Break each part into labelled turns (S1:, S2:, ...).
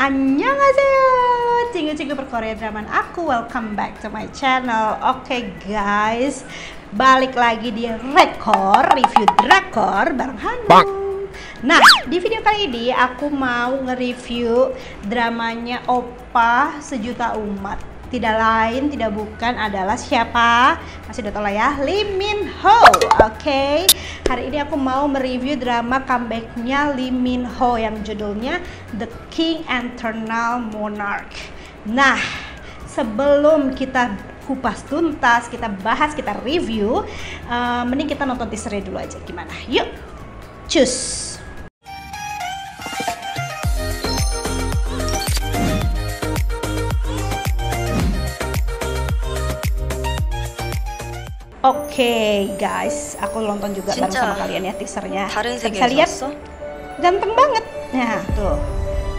S1: Annyeonghaseyo, cinggu-cinggu berkorea draman aku, welcome back to my channel. Oke guys, balik lagi di Rekor Review Drakor bareng Hanung. Nah, di video kali ini aku mau nge-review dramanya Oppa Sejuta Umat. Tidak lain, tidak bukan adalah siapa? Masih udah tau lah ya, Lee Min Ho. Oke, hari ini aku mau mereview drama comebacknya Lee Min Ho yang judulnya The King Eternal Monarch. Nah, sebelum kita kupas tuntas, kita bahas, kita review, mending kita nonton teasernya dulu aja. Gimana? Yuk, cus! Oke guys, aku nonton juga bareng sama kalian ya teasernya. Bisa lihat, ganteng banget. Nah tuh,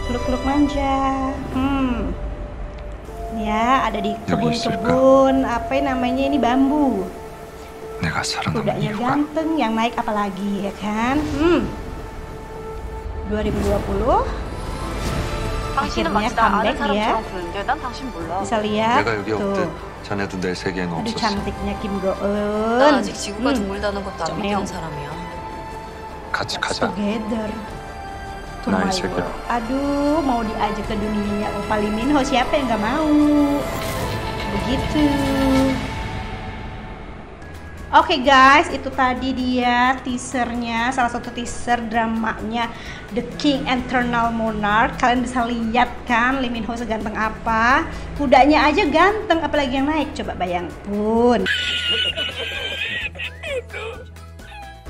S1: peluk-peluk manja. Ya, ada di kebun-kebun. Apa namanya ini, bambu. Kudanya ganteng, yang naik apalagi ya kan? 2020. akhirnya comeback ya. Bisa lihat tuh.
S2: 자네도 내 세계에는
S1: 아주
S2: 없었어.
S1: cantiknya Kim Go
S3: 난
S1: Eun.
S3: 아직 지구가 둥글다는 것도 안 믿는 사람이야.
S2: 같이 가자.
S1: Together. To
S2: 나의
S1: my
S2: 세계.
S1: world. Aduh, mau diajak ke dunianya Oppa Lee Min Ho, siapa yang nggak mau? Begitu. Oke guys, itu tadi dia teasernya, salah satu teaser dramanya The King Eternal Monarch. Kalian bisa lihat kan Lee Min Ho seganteng apa. Kudanya aja ganteng, apalagi yang naik, coba bayangkan.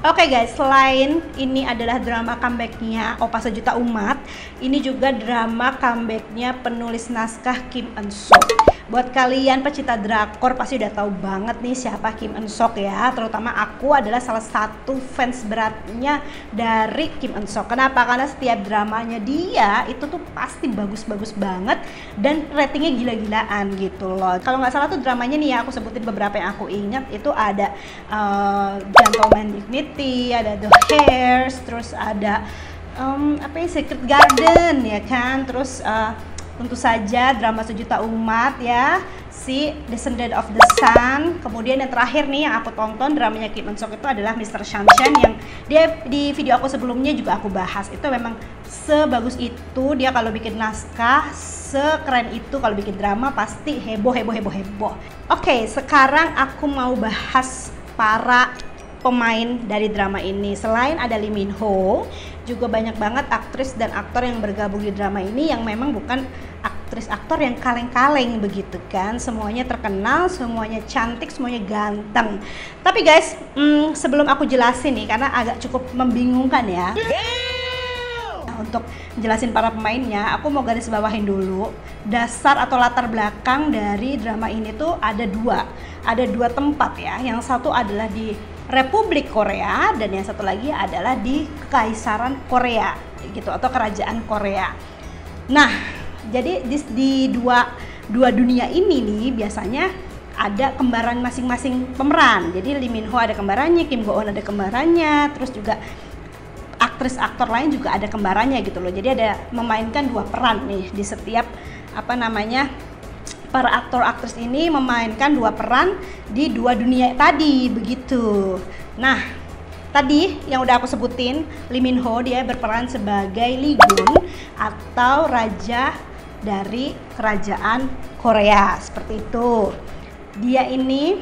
S1: Oke guys, selain ini adalah drama comebacknya Oppa Sejuta Umat, ini juga drama comebacknya penulis naskah Kim Eun Sok. Buat kalian pecinta drakor pasti udah tahu banget nih siapa Kim Eun Sok ya. Terutama aku adalah salah satu fans beratnya dari Kim Eun Sok. Kenapa? Karena setiap dramanya dia itu tuh pasti bagus-bagus banget dan ratingnya gila-gilaan gitu loh. Kalau nggak salah tuh dramanya nih ya, aku sebutin beberapa yang aku ingat, itu ada Gentleman Dignity, ada The Hairs, terus ada apa ya, Secret Garden ya kan, terus tentu saja drama Sejuta Umat ya, si Descendant of the Sun. Kemudian yang terakhir nih yang aku tonton dramanya Kim Eun Sok itu adalah Mr. Sunshine, yang dia di video aku sebelumnya juga aku bahas. Itu memang sebagus itu dia kalau bikin naskah, sekeren itu kalau bikin drama, pasti heboh. Oke, sekarang aku mau bahas para pemain dari drama ini. Selain ada Lee Min Ho, juga banyak banget aktris dan aktor yang bergabung di drama ini yang memang bukan aktris-aktor yang kaleng-kaleng begitu kan. Semuanya terkenal, semuanya cantik, semuanya ganteng. Tapi guys, sebelum aku jelasin nih, karena agak cukup membingungkan ya. Untuk jelasin para pemainnya, aku mau garis bawahin dulu dasar atau latar belakang dari drama ini tuh ada dua tempat ya. Yang satu adalah di Republik Korea dan yang satu lagi adalah di Kekaisaran Korea gitu, atau Kerajaan Korea. Nah, jadi di dua dunia ini nih biasanya ada kembaran masing-masing pemeran. Jadi Lee Min Ho ada kembarannya, Kim Go Eun ada kembarannya, terus juga aktris-aktor lain juga ada kembarannya gitu loh. Jadi ada memainkan dua peran nih di setiap para aktor aktris ini memainkan dua peran di dua dunia tadi begitu. Nah, tadi yang udah aku sebutin, Lee Min Ho dia berperan sebagai Lee Gun atau raja dari kerajaan Korea seperti itu. Dia ini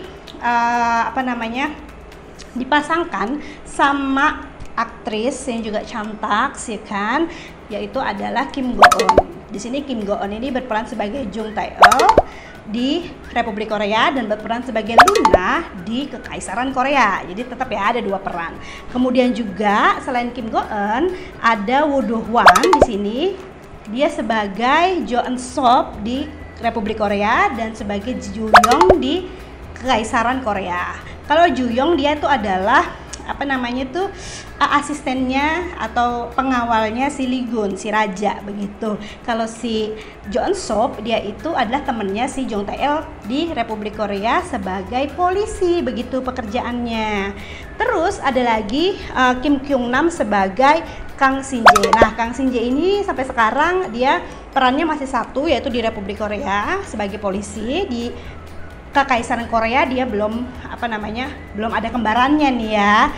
S1: dipasangkan sama aktris yang juga cantik sih kan, yaitu adalah Kim Go Eun. Di sini Kim Go Eun ini berperan sebagai Jung Tae-eul di Republik Korea dan berperan sebagai Luna di Kekaisaran Korea. Jadi tetap ya ada dua peran. Kemudian juga selain Kim Go Eun ada Woo Do Hwan di sini. Dia sebagai Jo Eun Sop di Republik Korea dan sebagai Ju Yong di Kekaisaran Korea. Kalau Ju Yong dia itu adalah asistennya atau pengawalnya si Lee Gun, si raja begitu. Kalau si Jo Eun Sop dia itu adalah temennya si Jung Tae-eul di Republik Korea sebagai polisi begitu pekerjaannya. Terus ada lagi Kim Kyung Nam sebagai Kang Shin-jae. Nah, Kang Shin-jae ini sampai sekarang dia perannya masih satu, yaitu di Republik Korea sebagai polisi. Di Kekaisaran Korea dia belum belum ada kembarannya nih ya.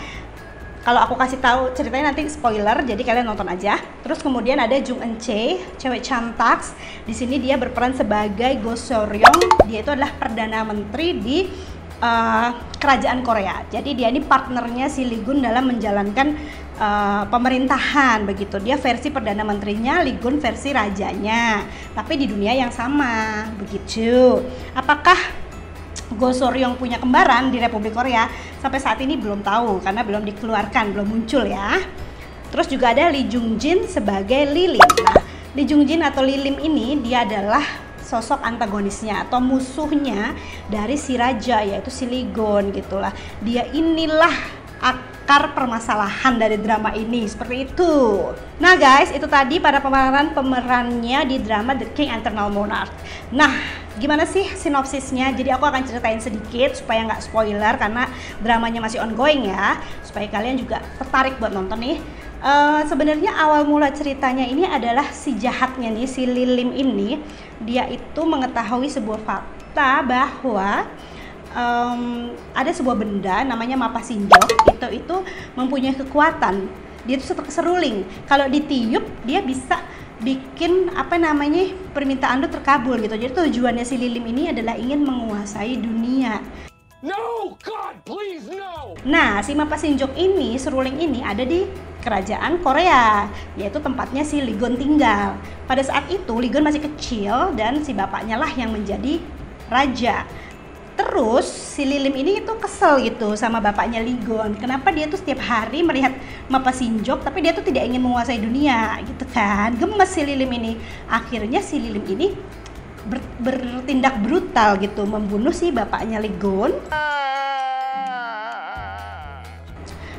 S1: Kalau aku kasih tahu ceritanya nanti spoiler, jadi kalian nonton aja. Terus kemudian ada Jung Eun-chae, cewek Chantaks. Di sini dia berperan sebagai Go Seo-ryong. Dia itu adalah perdana menteri di kerajaan Korea. Jadi dia ini partnernya si Lee Gun dalam menjalankan pemerintahan begitu. Dia versi perdana menterinya, Lee Gun versi rajanya. Tapi di dunia yang sama begitu. Apakah Go Seo-ryong punya kembaran di Republik Korea? Sampai saat ini belum tahu karena belum dikeluarkan, belum muncul ya. Terus juga ada Lee Jung-jin sebagai Lilim. Nah, Lee Jung-jin atau Lilim ini dia adalah sosok antagonisnya atau musuhnya dari si raja, yaitu si Lee Gun gitulah. Dia inilah akar permasalahan dari drama ini, seperti itu. Nah guys, itu tadi pada pemerannya di drama The King Eternal Monarch. Nah, gimana sih sinopsisnya? Jadi aku akan ceritain sedikit supaya nggak spoiler karena dramanya masih ongoing ya, supaya kalian juga tertarik buat nonton nih. Sebenarnya awal mula ceritanya ini adalah si jahatnya nih, si Lilim ini, dia itu mengetahui sebuah fakta bahwa ada sebuah benda namanya Mapa Sinjok itu mempunyai kekuatan. Dia itu seperti seruling. Kalau ditiup dia bisa bikin permintaan lu terkabul gitu. Jadi tujuannya si Lilim ini adalah ingin menguasai dunia.
S4: No, God, please, no.
S1: Nah, si Mapa Sinjok ini, seruling ini ada di kerajaan Korea, yaitu tempatnya si Lee Gun tinggal. Pada saat itu Lee Gun masih kecil dan si bapaknya lah yang menjadi raja. Terus si Lilim ini itu kesel gitu sama bapaknya Lee Gun. Kenapa dia tuh setiap hari melihat Mapa Sinjok tapi dia tuh tidak ingin menguasai dunia gitu kan. Gemes si Lilim ini. Akhirnya si Lilim ini bertindak brutal gitu, membunuh si bapaknya Lee Gun.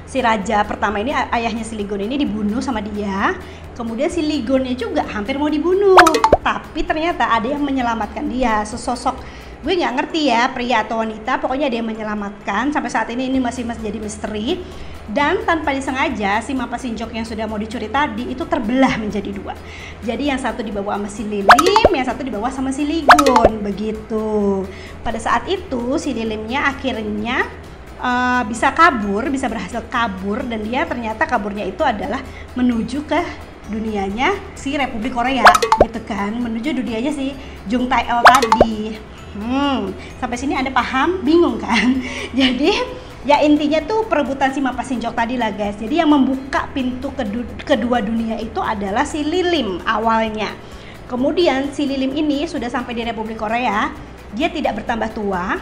S1: Si raja pertama ini, ayahnya si Lee Gun ini dibunuh sama dia. Kemudian si Lee Gunnya juga hampir mau dibunuh. Tapi ternyata ada yang menyelamatkan dia, sesosok, gue nggak ngerti ya pria atau wanita, pokoknya ada yang menyelamatkan. Sampai saat ini masih jadi misteri. Dan tanpa disengaja si Mapa Sinjok yang sudah mau dicuri tadi itu terbelah menjadi dua. Jadi yang satu dibawa sama si Lilim, yang satu dibawa sama si Lee Gun begitu. Pada saat itu si Lilimnya akhirnya bisa berhasil kabur, dan dia ternyata kaburnya itu adalah menuju ke dunianya si Republik Korea gitu kan, menuju dunianya si Jung Tae-il tadi. Sampai sini Anda paham? Bingung kan? Jadi ya intinya tuh perebutan si Mapa Sinjok tadi lah guys. Jadi yang membuka pintu kedua dunia itu adalah si Lilim awalnya. Kemudian si Lilim ini sudah sampai di Republik Korea, dia tidak bertambah tua.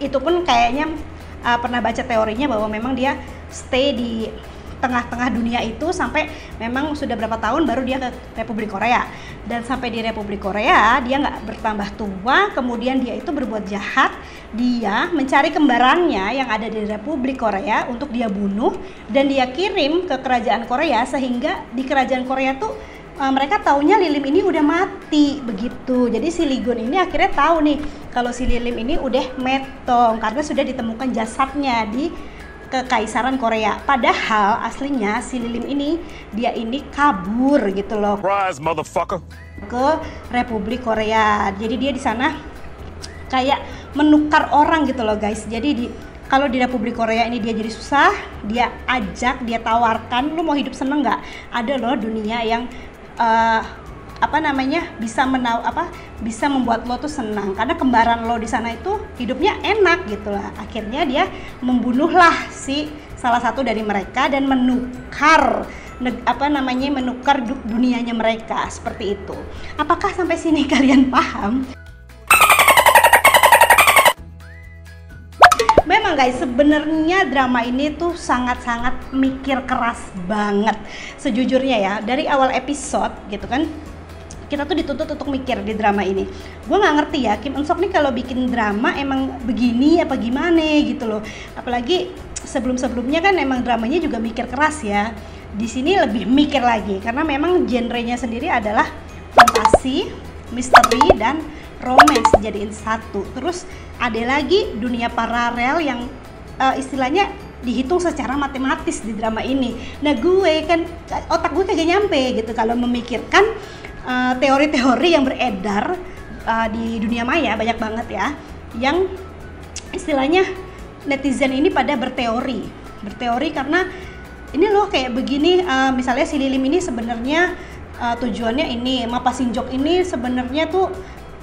S1: Itu pun kayaknya pernah baca teorinya bahwa memang dia stay di tengah-tengah dunia itu sampai memang sudah berapa tahun baru dia ke Republik Korea. Dan sampai di Republik Korea dia nggak bertambah tua, kemudian dia itu berbuat jahat. Dia mencari kembarannya yang ada di Republik Korea untuk dia bunuh dan dia kirim ke kerajaan Korea, sehingga di kerajaan Korea tuh mereka taunya Lilim ini udah mati begitu. Jadi si Lee Gun ini akhirnya tahu nih kalau si Lilim ini udah metong karena sudah ditemukan jasadnya di Kekaisaran Korea. Padahal aslinya si Lilim ini dia ini kabur gitu loh.
S4: Surprise, motherfucker.
S1: Ke Republik Korea. Jadi dia di sana kayak menukar orang gitu loh guys. Jadi kalau di Republik Korea ini dia jadi susah, dia ajak, dia tawarkan, lu mau hidup seneng nggak? Ada loh dunia yang bisa membuat lo tuh senang karena kembaran lo di sana itu hidupnya enak gitu lah. Akhirnya dia membunuhlah si salah satu dari mereka dan menukar dunianya mereka seperti itu. Apakah sampai sini kalian paham? Memang guys, sebenarnya drama ini tuh sangat-sangat mikir keras banget sejujurnya ya. Dari awal episode gitu kan, kita tuh dituntut untuk mikir di drama ini. Gue nggak ngerti ya, Kim Eun Sok nih kalau bikin drama emang begini apa gimana gitu loh. Apalagi sebelum-sebelumnya kan emang dramanya juga mikir keras ya. Di sini lebih mikir lagi karena memang genrenya sendiri adalah fantasi, misteri, dan romance dijadiin satu. Terus ada lagi dunia paralel yang istilahnya dihitung secara matematis di drama ini. Nah gue kan otak gue kagak nyampe gitu kalau memikirkan teori-teori yang beredar di dunia maya, banyak banget ya, yang istilahnya netizen ini pada berteori karena ini loh kayak begini, misalnya si Lilim ini sebenarnya tujuannya ini, Mapa Sinjok ini sebenarnya tuh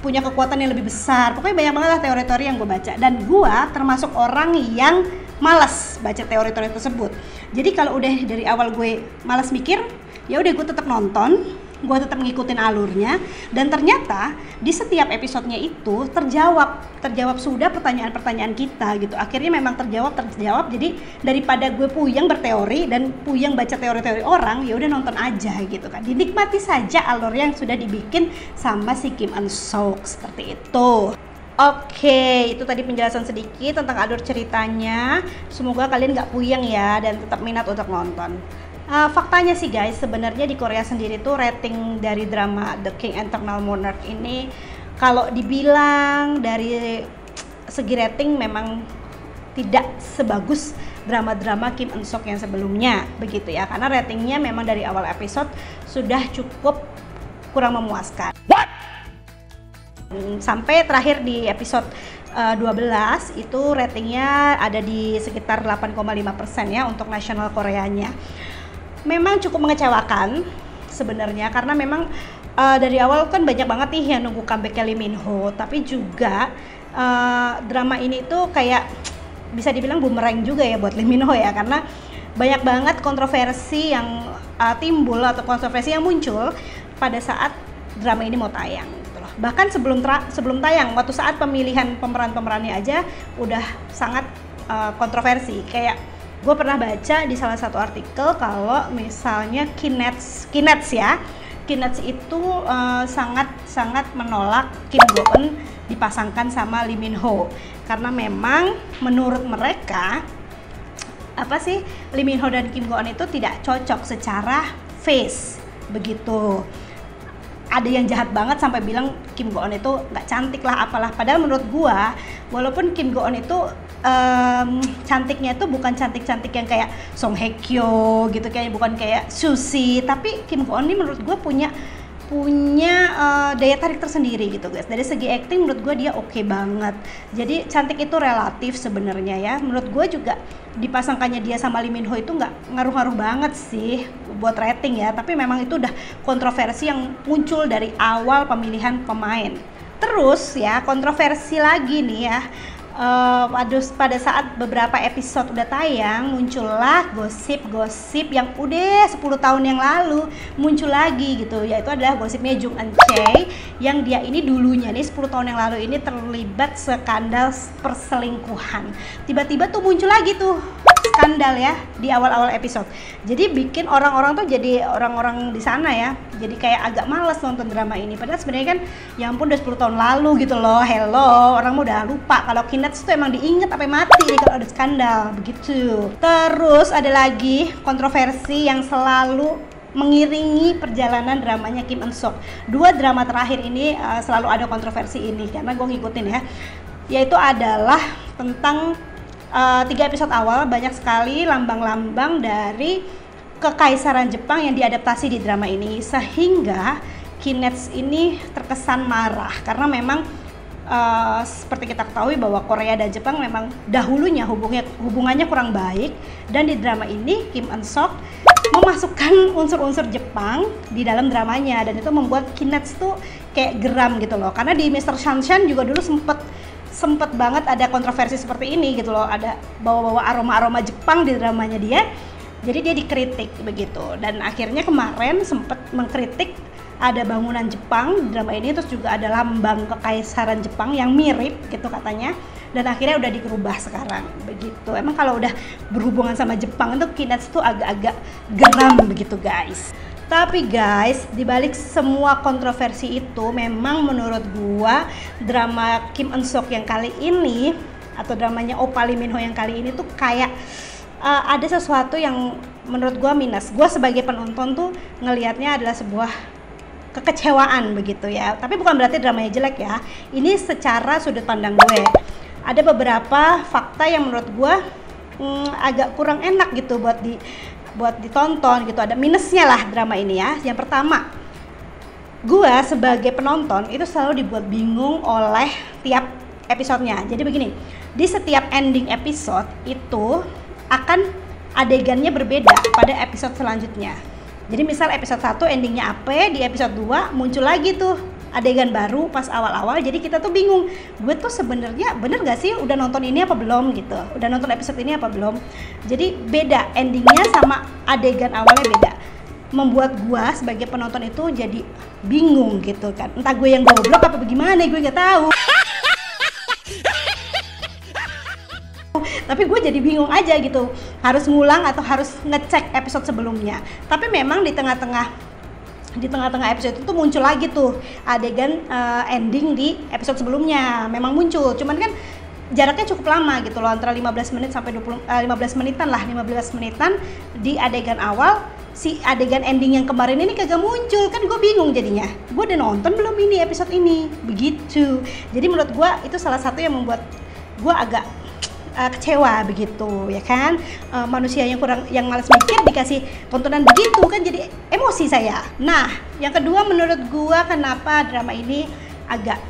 S1: punya kekuatan yang lebih besar. Pokoknya banyak banget lah teori-teori yang gue baca, dan gue termasuk orang yang malas baca teori-teori tersebut. Jadi kalau udah dari awal gue malas mikir, ya udah gue tetap nonton, gue tetap ngikutin alurnya, dan ternyata di setiap episodenya itu terjawab sudah pertanyaan-pertanyaan kita gitu. Akhirnya memang terjawab. Jadi daripada gue puyeng berteori dan puyeng baca teori-teori orang, ya udah nonton aja gitu kan. Dinikmati saja alur yang sudah dibikin sama si Kim Eun Sok, seperti itu. Oke, itu tadi penjelasan sedikit tentang alur ceritanya. Semoga kalian nggak puyeng ya dan tetap minat untuk nonton. Faktanya sih guys, sebenarnya di Korea sendiri tuh rating dari drama The King Eternal Monarch ini, kalau dibilang dari segi rating memang tidak sebagus drama-drama Kim Eun Sok yang sebelumnya, begitu ya, karena ratingnya memang dari awal episode sudah cukup kurang memuaskan. Sampai terakhir di episode 12 itu ratingnya ada di sekitar 8,5% ya untuk nasional Koreanya. Memang cukup mengecewakan sebenarnya, karena memang dari awal kan banyak banget nih yang nunggu comeback Lee Min Ho, tapi juga drama ini tuh kayak bisa dibilang bumerang juga ya buat Lee Min Ho ya, karena banyak banget kontroversi yang timbul atau kontroversi yang muncul pada saat drama ini mau tayang gitu loh. Bahkan sebelum tayang, waktu saat pemilihan pemerannya aja udah sangat kontroversi. Kayak gue pernah baca di salah satu artikel kalau misalnya Kinets itu sangat menolak Kim Go Eun dipasangkan sama Lee Min Ho, karena memang menurut mereka Lee Min Ho dan Kim Go Eun itu tidak cocok secara face begitu. Ada yang jahat banget sampai bilang Kim Go Eun itu nggak cantik lah apalah, padahal menurut gua walaupun Kim Go Eun itu cantiknya itu bukan cantik-cantik yang kayak Song Hye Kyo gitu, kayak bukan kayak Suzy, tapi Kim Go Eun ini menurut gue punya daya tarik tersendiri gitu guys. Dari segi acting menurut gue dia oke banget. Jadi cantik itu relatif sebenarnya ya. Menurut gue juga dipasangkannya dia sama Lee Min Ho itu nggak ngaruh-ngaruh banget sih buat rating ya, tapi memang itu udah kontroversi yang muncul dari awal pemilihan pemain. Terus ya kontroversi lagi nih ya, pada saat beberapa episode udah tayang, muncullah gosip-gosip yang udah 10 tahun yang lalu muncul lagi gitu, yaitu adalah gosipnya Jung Eun Chae, yang dia ini dulunya nih 10 tahun yang lalu ini terlibat skandal perselingkuhan. Tiba-tiba tuh muncul lagi tuh skandal ya di awal-awal episode. Jadi bikin orang-orang tuh jadi orang-orang di sana ya, jadi kayak agak males nonton drama ini. Padahal sebenarnya kan ya ampun udah 10 tahun lalu gitu loh. Hello, orang udah lupa kalau Kinets tuh emang diinget sampai mati nih kalau ada skandal begitu. Terus ada lagi kontroversi yang selalu mengiringi perjalanan dramanya Kim Eun Sok. 2 drama terakhir ini selalu ada kontroversi ini karena gue ngikutin ya. Yaitu adalah tentang 3 episode awal banyak sekali lambang-lambang dari kekaisaran Jepang yang diadaptasi di drama ini, sehingga Kinets ini terkesan marah karena memang seperti kita ketahui bahwa Korea dan Jepang memang dahulunya hubungannya kurang baik, dan di drama ini Kim Eun Sok memasukkan unsur-unsur Jepang di dalam dramanya, dan itu membuat Kinets tuh kayak geram gitu loh, karena di Mr. Shanshan juga dulu sempet banget ada kontroversi seperti ini gitu loh, ada bawa-bawa aroma-aroma Jepang di dramanya dia, jadi dia dikritik begitu. Dan akhirnya kemarin sempet mengkritik ada bangunan Jepang di drama ini, terus juga ada lambang kekaisaran Jepang yang mirip gitu katanya, dan akhirnya udah dirubah sekarang begitu. Emang kalau udah berhubungan sama Jepang itu Kinets tuh agak-agak geram begitu guys. Tapi guys, dibalik semua kontroversi itu, memang menurut gua drama Kim Eun Sok yang kali ini atau dramanya Oppa Lee Min Ho yang kali ini tuh kayak ada sesuatu yang menurut gua minus. Gua sebagai penonton tuh ngelihatnya adalah sebuah kekecewaan begitu ya. Tapi bukan berarti dramanya jelek ya. Ini secara sudut pandang gue. Ada beberapa fakta yang menurut gua agak kurang enak gitu buat ditonton gitu. Ada minusnya lah drama ini ya. Yang pertama, gua sebagai penonton itu selalu dibuat bingung oleh tiap episodenya. Jadi begini, di setiap ending episode itu akan adegannya berbeda pada episode selanjutnya. Jadi misal episode 1 endingnya apa, di episode 2 muncul lagi tuh adegan baru pas awal-awal. Jadi kita tuh bingung, gue tuh sebenarnya bener gak sih udah nonton ini apa belum gitu, udah nonton episode ini apa belum. Jadi beda endingnya sama adegan awalnya beda, membuat gue sebagai penonton itu jadi bingung gitu kan. Entah gue yang goblok apa bagaimana, gue nggak tahu. Tapi gue jadi bingung aja gitu, harus ngulang atau harus ngecek episode sebelumnya. Tapi memang di tengah-tengah episode itu tuh muncul lagi tuh adegan ending di episode sebelumnya, memang muncul. Cuman kan jaraknya cukup lama gitu loh, antara 15 menit sampai 15 menitan lah, 15 menitan di adegan awal. Si adegan ending yang kemarin ini kagak muncul, kan gue bingung jadinya. Gue udah nonton belum ini episode ini, begitu. Jadi menurut gue itu salah satu yang membuat gue agak kecewa begitu ya kan. Manusia yang malas mikir dikasih tontonan begitu kan jadi emosi saya. Nah, yang kedua menurut gua kenapa drama ini agak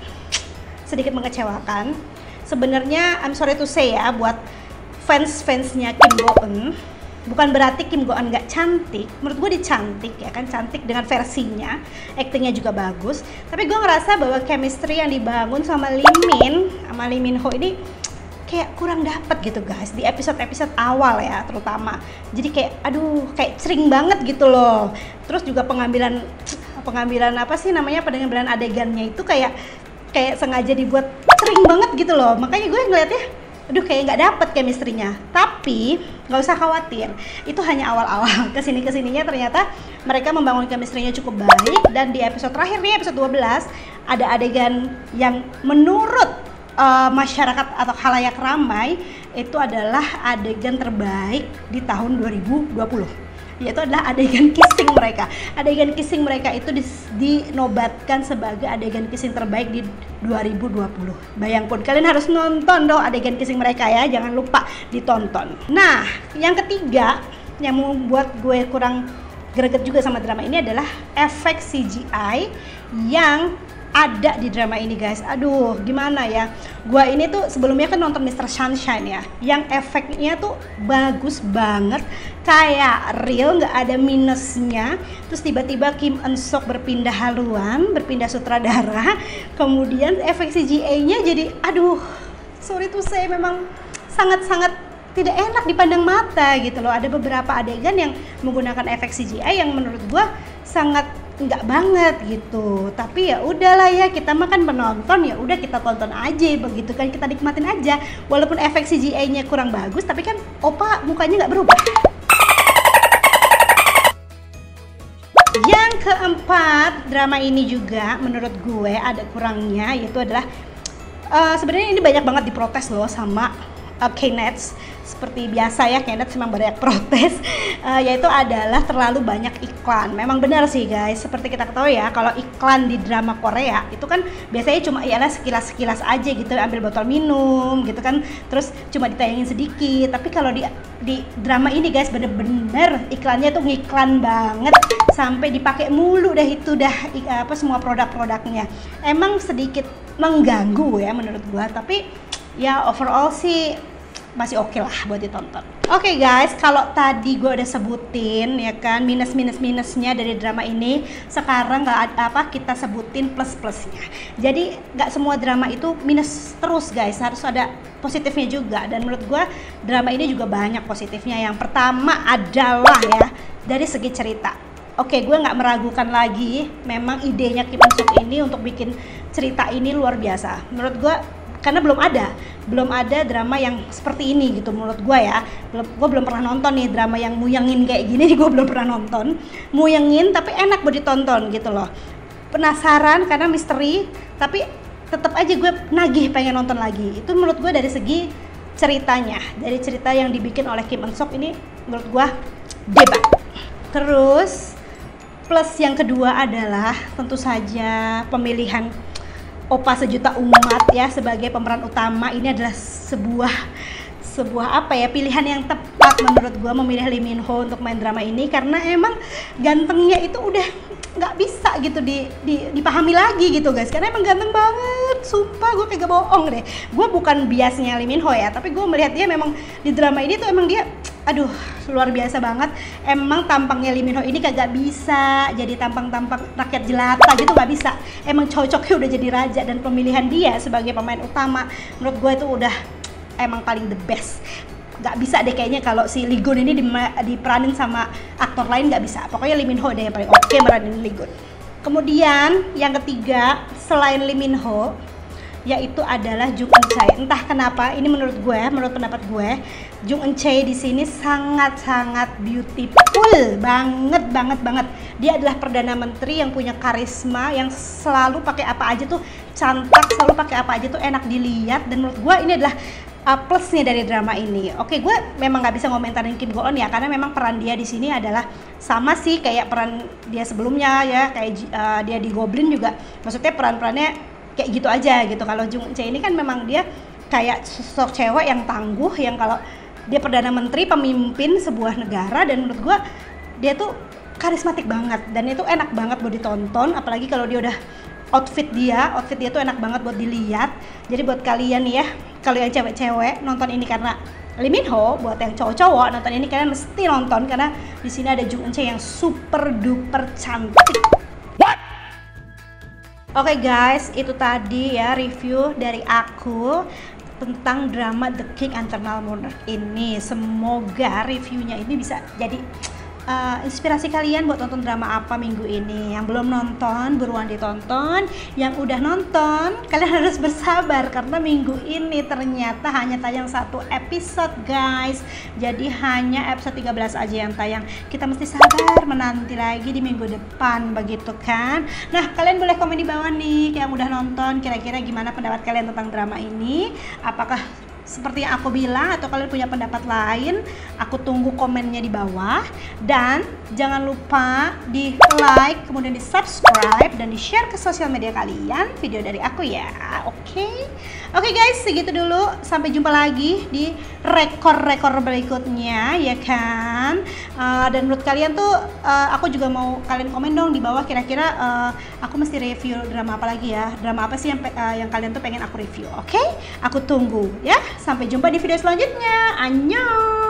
S1: sedikit mengecewakan. Sebenarnya I'm sorry to say ya, buat fansnya Kim Go Eun, bukan berarti Kim Go Eun nggak cantik. Menurut gue dia cantik ya kan, cantik dengan versinya, aktingnya juga bagus. Tapi gue ngerasa bahwa chemistry yang dibangun sama Lee Min Ho ini kayak kurang dapet gitu guys di episode awal ya terutama. Jadi kayak kayak sering banget gitu loh. Terus juga pengambilan apa sih namanya, pengambilan adegannya itu kayak sengaja dibuat sering banget gitu loh. Makanya gue ngeliatnya kayak nggak dapet chemistry-nya. Tapi nggak usah khawatir, itu hanya awal-awal. Kesininya ternyata mereka membangun chemistry-nya cukup baik. Dan di episode terakhir nih, episode 12, ada adegan yang menurut masyarakat atau khalayak ramai itu adalah adegan terbaik di tahun 2020, yaitu adalah adegan kissing mereka. Adegan kissing mereka itu dinobatkan sebagai adegan kissing terbaik di 2020. Bayangkan, kalian harus nonton dong adegan kissing mereka ya, jangan lupa ditonton. Nah, yang ketiga yang membuat gue kurang greget juga sama drama ini adalah efek CGI yang ada di drama ini guys. Aduh, gimana ya, gua ini tuh sebelumnya kan nonton Mr. Sunshine ya, yang efeknya tuh bagus banget, kayak real, nggak ada minusnya. Terus tiba-tiba Kim Eun Sok berpindah haluan, berpindah sutradara, kemudian efek CGI-nya jadi sorry to say, memang sangat-sangat tidak enak dipandang mata gitu loh. Ada beberapa adegan yang menggunakan efek CGI yang menurut gua sangat nggak banget gitu. Tapi ya udahlah ya, kita makan penonton, ya udah kita tonton aja begitu kan, kita nikmatin aja. Walaupun efek CGI-nya kurang bagus, tapi kan Oppa mukanya nggak berubah. Yang keempat, drama ini juga menurut gue ada kurangnya, yaitu adalah sebenarnya ini banyak banget diprotes loh sama K-Nets. Seperti biasa ya, K-Nets memang banyak protes, yaitu adalah terlalu banyak iklan. Memang benar sih guys, seperti kita ketahui ya, kalau iklan di drama Korea itu kan biasanya cuma ialah sekilas-sekilas aja gitu, ambil botol minum gitu kan, terus cuma ditayangin sedikit. Tapi kalau di drama ini guys, bener-bener iklannya tuh ngiklan banget, sampai dipakai mulu dah itu semua produk-produknya. Emang sedikit mengganggu ya menurut gua, tapi ya overall sih masih oke lah buat ditonton. Oke guys, kalau tadi gue udah sebutin ya kan minusnya dari drama ini, sekarang kita sebutin plus-plusnya. Jadi nggak semua drama itu minus terus guys, harus ada positifnya juga. Dan menurut gue drama ini juga banyak positifnya. Yang pertama adalah ya dari segi cerita. Oke, gue nggak meragukan lagi, memang idenya Kim Eun Sok ini untuk bikin cerita ini luar biasa. Menurut gue, karena belum ada drama yang seperti ini gitu menurut gue ya. Gue belum pernah nonton nih drama yang muyangin kayak gini, gue belum pernah nonton. Muyangin tapi enak buat ditonton gitu loh. Penasaran karena misteri, tapi tetap aja gue nagih pengen nonton lagi. Itu menurut gue dari segi ceritanya, dari cerita yang dibikin oleh Kim Eun Sok ini menurut gue debat. Terus plus yang kedua adalah tentu saja pemilihan Oppa Sejuta Umat ya sebagai pemeran utama. Ini adalah sebuah apa ya, pilihan yang tepat menurut gue memilih Lee Min Ho untuk main drama ini, karena emang gantengnya itu udah nggak bisa gitu dipahami lagi gitu guys, karena emang ganteng banget, sumpah gue kagak bohong deh. Gue bukan biasnya Lee Min Ho ya, tapi gue melihat dia memang di drama ini tuh emang dia aduh luar biasa banget. Emang tampangnya Lee Min Ho ini kagak bisa jadi tampang-tampang rakyat jelata gitu, nggak bisa. Emang cocoknya udah jadi raja, dan pemilihan dia sebagai pemain utama menurut gue itu udah emang paling the best. Nggak bisa deh kayaknya kalau si Lee Gun ini diperanin sama aktor lain, nggak bisa. Pokoknya Lee Min Ho deh yang paling oke meranin Lee Gun. Kemudian yang ketiga selain Lee Min Ho yaitu adalah Jung Eun Chae. Entah kenapa ini menurut pendapat gue, Jung Eun Chae di sini sangat-sangat beautiful banget. Dia adalah perdana menteri yang punya karisma, yang selalu pakai apa aja tuh cantik, selalu pakai apa aja tuh enak dilihat, dan menurut gue ini adalah plusnya dari drama ini. Oke, gue memang nggak bisa ngomentarin Kim Go Eun ya, karena memang peran dia di sini adalah sama sih kayak peran dia sebelumnya ya, kayak dia di Goblin juga. Maksudnya peran-perannya kayak gitu aja gitu. Kalau Jung Eun Chae ini kan memang dia kayak sosok cewek yang tangguh, yang kalau dia perdana menteri, pemimpin sebuah negara, dan menurut gue dia tuh karismatik banget, dan itu enak banget buat ditonton. Apalagi kalau dia udah outfit dia tuh enak banget buat dilihat. Jadi buat kalian nih ya, kalau yang cewek-cewek nonton ini karena Lee Min Ho, buat yang cowok-cowok nonton ini kalian mesti nonton, karena di sini ada Jung Eun Chae yang super duper cantik. Oke guys, itu tadi ya review dari aku tentang drama The King Eternal Monarch ini. Semoga reviewnya ini bisa jadi inspirasi kalian buat nonton drama apa minggu ini. Yang belum nonton buruan ditonton, yang udah nonton kalian harus bersabar karena minggu ini ternyata hanya tayang 1 episode guys. Jadi hanya episode 13 aja yang tayang. Kita mesti sabar menanti lagi di minggu depan, begitu kan. Nah, kalian boleh komen di bawah nih yang udah nonton, kira-kira gimana pendapat kalian tentang drama ini. Apakah seperti yang aku bilang atau kalian punya pendapat lain? Aku tunggu komennya di bawah, dan jangan lupa di like, kemudian di subscribe, dan di share ke sosial media kalian video dari aku ya. Oke guys, segitu dulu, sampai jumpa lagi di rekor berikutnya ya kan. Dan menurut kalian tuh aku juga mau kalian komen dong di bawah, kira-kira aku mesti review drama apa lagi ya, drama apa sih yang kalian tuh pengen aku review. Oke, aku tunggu ya. Sampai jumpa di video selanjutnya. Annyeong.